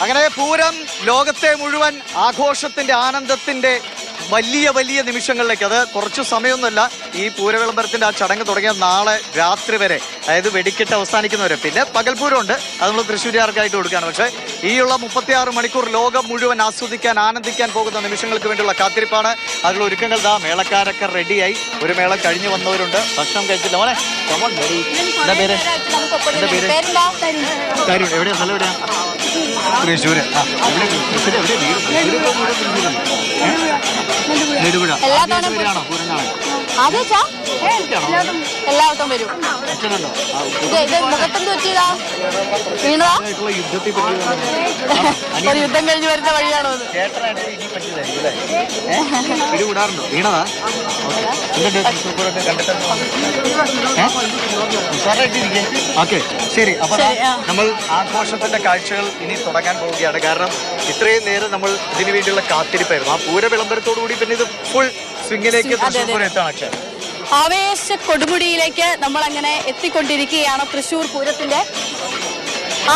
അങ്ങനെ പൂരം ലോകത്തെ മുഴുവൻ ആഘോഷത്തിന്റെ ആനന്ദത്തിന്റെ വലിയ വലിയ നിമിഷങ്ങളിലേക്ക്, അത് കുറച്ചു സമയമൊന്നുമല്ല, ഈ പൂരവിളംബരത്തിന്റെ ആ ചടങ്ങ് തുടങ്ങിയ നാളെ രാത്രി വരെ, അതായത് വെടിക്കെട്ട് അവസാനിക്കുന്നവരെ. പിന്നെ പകൽപൂരമുണ്ട്, അത് നമ്മൾ തൃശ്ശൂരുകാർക്കായിട്ട് കൊടുക്കുകയാണ്. പക്ഷേ ഈയുള്ള 36 മണിക്കൂർ ലോകം മുഴുവൻ ആസ്വദിക്കാൻ ആനന്ദിക്കാൻ പോകുന്ന നിമിഷങ്ങൾക്ക് വേണ്ടിയുള്ള കാത്തിരിപ്പാണ്. അതിലുള്ള ഒരുക്കങ്ങൾ ദാ മേളക്കാരൊക്കെ റെഡിയായി. ഒരു മേളം കഴിഞ്ഞു വന്നവരുണ്ട്, ഭക്ഷണം കഴിച്ചില്ല. മോനെ എന്താ പേര്? എന്താ പേര്? തരൂൺ. എവിടെയാ സ്ഥലം? എവിടെയാ? തൃശ്ശൂര്. നെടുപുഴ. ആണോ പൂരം കാണാൻ? എല്ലാവർക്കും വരും. ഒരു യുദ്ധം കഴിഞ്ഞ് വരുന്ന വഴിയാണോ? ഇടികൂടാറുണ്ടോ? വീണതാ? ഓക്കെ, ശരി. അപ്പൊ നമ്മൾ ആഘോഷത്തിന്റെ കാഴ്ചകൾ ഇനി തുടങ്ങാൻ പോവുകയാണ്. കാരണം ഇത്രയും നേരം നമ്മൾ ഇതിനു വേണ്ടിയുള്ള കാത്തിരിപ്പായിരുന്നു. ആ പൂര വിളംബരത്തോടുകൂടി പിന്നെ ഇത് ഫുൾ സ്വിംഗിലേക്ക് എത്താണ്. അക്ഷയ, ആവേശ കൊടുമുടിയിലേക്ക് നമ്മൾ അങ്ങനെ എത്തിക്കൊണ്ടിരിക്കുകയാണ്. തൃശ്ശൂർ പൂരത്തിന്റെ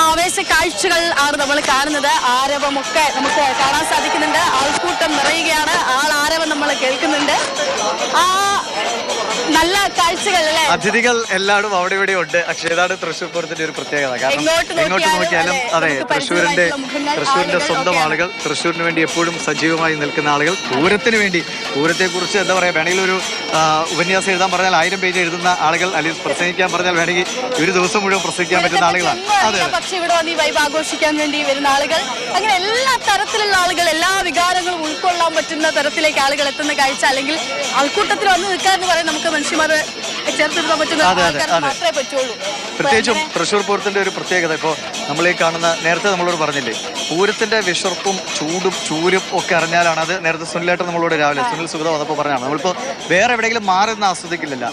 ആവേശ കാഴ്ചകൾ ആണ് നമ്മൾ കാണുന്നത്. ആരവമൊക്കെ നമുക്ക് കാണാൻ സാധിക്കുന്നുണ്ട്. ആൾക്കൂട്ടം നിറയുകയാണ്, ആളാരവം നമ്മൾ കേൾക്കുന്നുണ്ട്. ആ നല്ല കാഴ്ചകൾ അല്ലേ? അതിഥികൾ എല്ലാവരും അവിടെ ഇവിടെ ഉണ്ട്. പക്ഷേ ഇതാണ് തൃശ്ശൂർ പൂരത്തിന്റെ ഒരു പ്രത്യേകത. കാരണം എങ്ങോട്ട് നോക്കിയാലും അതെ, തൃശ്ശൂരിന്റെ സ്വന്തം ആളുകൾ, തൃശ്ശൂരിന് വേണ്ടി എപ്പോഴും സജീവമായി നിൽക്കുന്ന ആളുകൾ, പൂരത്തിന് വേണ്ടി, പൂരത്തെ കുറിച്ച് എന്താ പറയാ, വേണമെങ്കിൽ ഒരു ഉപന്യാസം എഴുതാൻ പറഞ്ഞാൽ 1000 പേജ് എഴുതുന്ന ആളുകൾ, അല്ലെങ്കിൽ പ്രസംഗിക്കാൻ പറഞ്ഞാൽ വേണമെങ്കിൽ ഒരു ദിവസം മുഴുവൻ പ്രസംഗിക്കാൻ പറ്റുന്ന ആളുകളാണ്. അതെ, പക്ഷെ ഇവിടെ വന്ന് ഈ വൈബ് ആഘോഷിക്കാൻ വേണ്ടി വരുന്ന ആളുകൾ, അങ്ങനെ എല്ലാ തരത്തിലുള്ള ആളുകൾ, എല്ലാ വികാരങ്ങളും ഉൾക്കൊള്ളാൻ പറ്റുന്ന തരത്തിലേക്ക് ആളുകൾ എത്തുന്ന കാഴ്ച, അല്ലെങ്കിൽ ആൾക്കൂട്ടത്തിൽ വന്ന് നിൽക്കാൻ എന്ന് പറയാൻ നമുക്ക് മനുഷ്യന്മാരെ ചേർത്തെടുക്കാൻ പറ്റുന്ന മാത്രമേ പറ്റുള്ളൂ. പ്രത്യേകിച്ചും തൃശ്ശൂർ പൂരത്തിന്റെ ഒരു പ്രത്യേകത, ഇപ്പോൾ നമ്മൾ ഈ കാണുന്ന, നേരത്തെ നമ്മളോട് പറഞ്ഞില്ലേ, പൂരത്തിന്റെ വിശർപ്പും ചൂടും ചൂരും ഒക്കെ അറിഞ്ഞാലാണ്. അത് നേരത്തെ സുനിലേട്ടൻ നമ്മളോട് രാവിലെ സുനിൽ സുഗത വന്നപ്പോൾ പറഞ്ഞാണ്, നമ്മളിപ്പോൾ വേറെ എവിടെയെങ്കിലും മാറുന്ന ആസ്വദിക്കില്ല.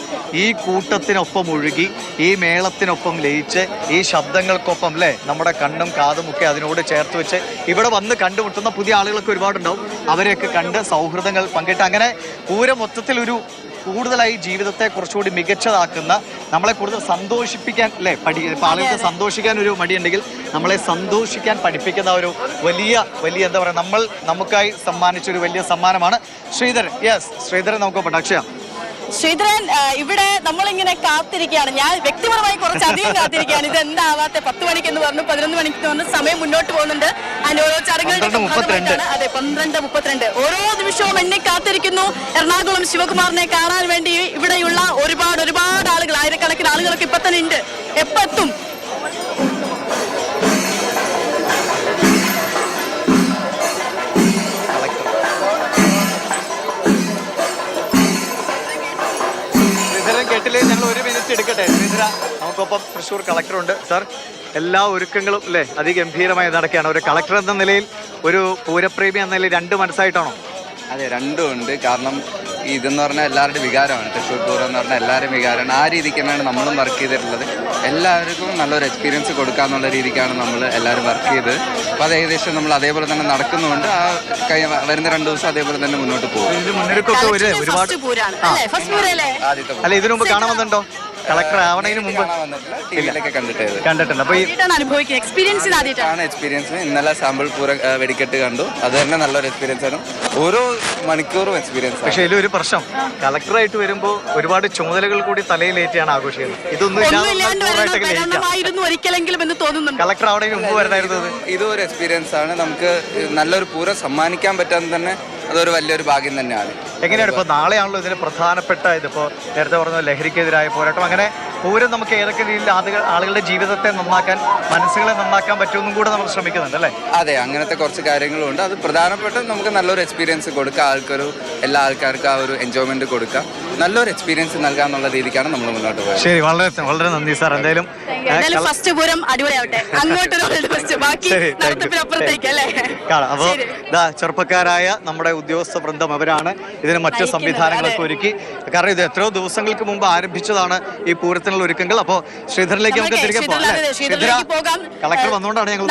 ഈ കൂട്ടത്തിനൊപ്പം ഒഴുകി, ഈ മേളത്തിനൊപ്പം ലയിച്ച്, ഈ ശബ്ദങ്ങൾക്കൊപ്പം അല്ലേ, നമ്മുടെ കണ്ണും കാതും ഒക്കെ അതിനോട് ചേർത്ത് വെച്ച് ഇവിടെ വന്ന് കണ്ടുമുട്ടുന്ന പുതിയ ആളുകളൊക്കെ ഒരുപാടുണ്ടാവും. അവരെയൊക്കെ കണ്ട് സൗഹൃദങ്ങൾ പങ്കിട്ട്, അങ്ങനെ പൂരം മൊത്തത്തിൽ ഒരു കൂടുതലായി ജീവിതത്തെ കുറച്ചുകൂടി മികച്ചതാക്കുന്ന, നമ്മളെ കൂടുതൽ സന്തോഷിപ്പിക്കാൻ അല്ലേ, ആളുകൾക്ക് സന്തോഷിക്കാൻ ഒരു മടിയുണ്ടെങ്കിൽ നമ്മളെ സന്തോഷിക്കാൻ പഠിപ്പിക്കുന്ന ഒരു വലിയ വലിയ എന്താ പറയുക, നമുക്കായി സമ്മാനിച്ച ഒരു വലിയ സമ്മാനമാണ് ശ്രീധരൻ. യെസ്, ശ്രീധരൻ നമുക്ക് അക്ഷയ. ശ്രീധരൻ, ഇവിടെ നമ്മളിങ്ങനെ കാത്തിരിക്കുകയാണ്. ഞാൻ വ്യക്തിപരമായി കുറച്ചധികം കാത്തിരിക്കുകയാണ്. ഇത് എന്താവാത്ത 10 മണിക്ക് എന്ന് പറഞ്ഞു, 11 മണിക്ക് പറഞ്ഞു, സമയം മുന്നോട്ട് പോകുന്നുണ്ട്. അതിന്റെ ഓരോ ചടങ്ങുകളുടെ അതെ 12:32. ഓരോ നിമിഷവും എന്നെ കാത്തിരിക്കുന്നു. എറണാകുളം ശിവകുമാറിനെ കാണാൻ വേണ്ടി ഇവിടെയുള്ള ഒരുപാട് ആളുകൾ, ആയിരക്കണക്കിന് ആളുകളൊക്കെ ഇപ്പൊ തന്നെ ഉണ്ട്. എപ്പോ എത്തും? കേട്ടില്ലേ? ഞങ്ങൾ ഒരു മിനിറ്റ് എടുക്കട്ടെ. ശ്രീധര, നമുക്കൊപ്പം തൃശ്ശൂർ കളക്ടറുണ്ട്. സാർ, എല്ലാ ഒരുക്കങ്ങളും അല്ലേ അതിഗംഭീരമായി നടക്കുകയാണ്. ഒരു കളക്ടർ എന്ന നിലയിൽ, ഒരു പൂരപ്രേമി എന്ന നിലയിൽ രണ്ട് മനസ്സായിട്ടാണോ? അതെ, രണ്ടും ഉണ്ട്. കാരണം ഇതെന്ന് പറഞ്ഞാൽ എല്ലാവരുടെയും വികാരമാണ്. തൃശ്ശൂർ പൂരം എന്ന് പറഞ്ഞാൽ എല്ലാവരുടെയും വികാരമാണ്. ആ രീതിക്ക് തന്നെയാണ് നമ്മളും വർക്ക് ചെയ്തിട്ടുള്ളത്. എല്ലാവർക്കും നല്ലൊരു എക്സ്പീരിയൻസ് കൊടുക്കാന്നുള്ള രീതിക്കാണ് നമ്മൾ എല്ലാവരും വർക്ക് ചെയ്തത്. അപ്പോൾ അത് ഏകദേശം നമ്മൾ അതേപോലെ തന്നെ നടക്കുന്നുണ്ട്. ആ വരുന്ന 2 ദിവസം അതേപോലെ തന്നെ മുന്നോട്ട് പോകും. ഒരുപാട് അല്ല, ഇതിനു മുമ്പ് കാണാൻ വന്നിട്ടുണ്ടോ? കളക്ടർ ആവണതിന് മുമ്പ് കണ്ടിട്ടുണ്ട്. അപ്പൊ എക്സ്പീരിയൻസ് ഇന്നലെ സാമ്പിൾ പൂര വെടിക്കെട്ട് കണ്ടു. അത് തന്നെ നല്ലൊരു എക്സ്പീരിയൻസ് ആണ്. ഓരോ മണിക്കൂറും എക്സ്പീരിയൻസ്. പക്ഷെ ഇതിലൊരു പ്രശ്നം, കളക്ടറായിട്ട് വരുമ്പോൾ ഒരുപാട് ചുമതലകൾ കൂടി തലയിലേറ്റാണ് ആഘോഷിക്കുന്നത്. ഇതൊന്നും കളക്ടർ ആവണതിന് മുമ്പ് വരണമായിരുന്നത്. ഇതും ഒരു എക്സ്പീരിയൻസ് ആണ്. നമുക്ക് നല്ലൊരു പൂരം സമ്മാനിക്കാൻ പറ്റാൻ തന്നെ അതൊരു വലിയൊരു ഭാഗ്യം തന്നെയാണ്. എങ്ങനെയാണ് ഇപ്പോൾ നാളെയാണല്ലോ ഇതിന് പ്രധാനപ്പെട്ട ഇതിപ്പോൾ നേരത്തെ പറഞ്ഞ ലഹരിക്കെതിരായ പോരാട്ടം, അങ്ങനെ പൂരം നമുക്ക് ഏതൊക്കെ രീതിയിൽ ആളുകളുടെ ജീവിതത്തെ നന്നാക്കാൻ, മനസ്സുകളെ നന്നാക്കാൻ പറ്റുമെന്നും കൂടെ നമ്മൾ ശ്രമിക്കുന്നുണ്ട് അല്ലേ? അതെ, അങ്ങനത്തെ കുറച്ച് കാര്യങ്ങളുണ്ട്. അത് പ്രധാനപ്പെട്ട നമുക്ക് നല്ലൊരു എക്സ്പീരിയൻസ് കൊടുക്കുക, എല്ലാ ആൾക്കാർക്കും ആ ഒരു എൻജോയ്മെന്റ് കൊടുക്കുക, നല്ലൊരു എക്സ്പീരിയൻസ് നൽകാന്നുള്ള രീതിക്കാണ് നമ്മൾ മുന്നോട്ട് പോകുന്നത്. ശരി, വളരെ വളരെ നന്ദി സാർ. എന്തായാലും ഫസ്റ്റ് പൂരം അടിപൊളിയാവട്ടെ. അപ്പോ ചെറുപ്പക്കാരായ നമ്മുടെ ഉദ്യോഗസ്ഥ വൃന്ദം അവരാണ് ഇതിന് മറ്റ് സംവിധാനങ്ങളൊക്കെ ഒരുക്കി. കാരണം ഇത് എത്രയോ ദിവസങ്ങൾക്ക് മുമ്പ് ആരംഭിച്ചതാണ് ഈ പൂരത്തിനുള്ള ഒരുക്കങ്ങൾ. അപ്പോൾ ശ്രീധറിലേക്ക് നമുക്ക് തിരികെ പോകാം. കളക്ടർ വന്നുകൊണ്ടാണ് ഞങ്ങൾ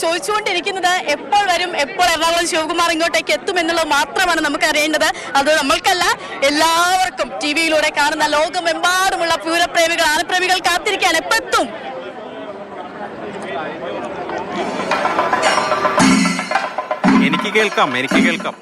ചോദിച്ചുകൊണ്ടിരിക്കുന്നത് എപ്പോൾ വരും, എപ്പോൾ എറണാകുളം ശിവകുമാർ ഇങ്ങോട്ടേക്ക് എത്തും എന്നുള്ളത് മാത്രമാണ് നമുക്ക് അറിയേണ്ടത്. അത് നമ്മൾക്കല്ല, എല്ലാവർക്കും ടിവിയിലൂടെ കാണുന്ന ലോകമെമ്പാടുമുള്ള പൂരപ്രേമികൾ, ആനപ്രേമികൾ കാത്തിരിക്കുകയാണ്. എപ്പോ എത്തും? എനിക്ക് കേൾക്കാം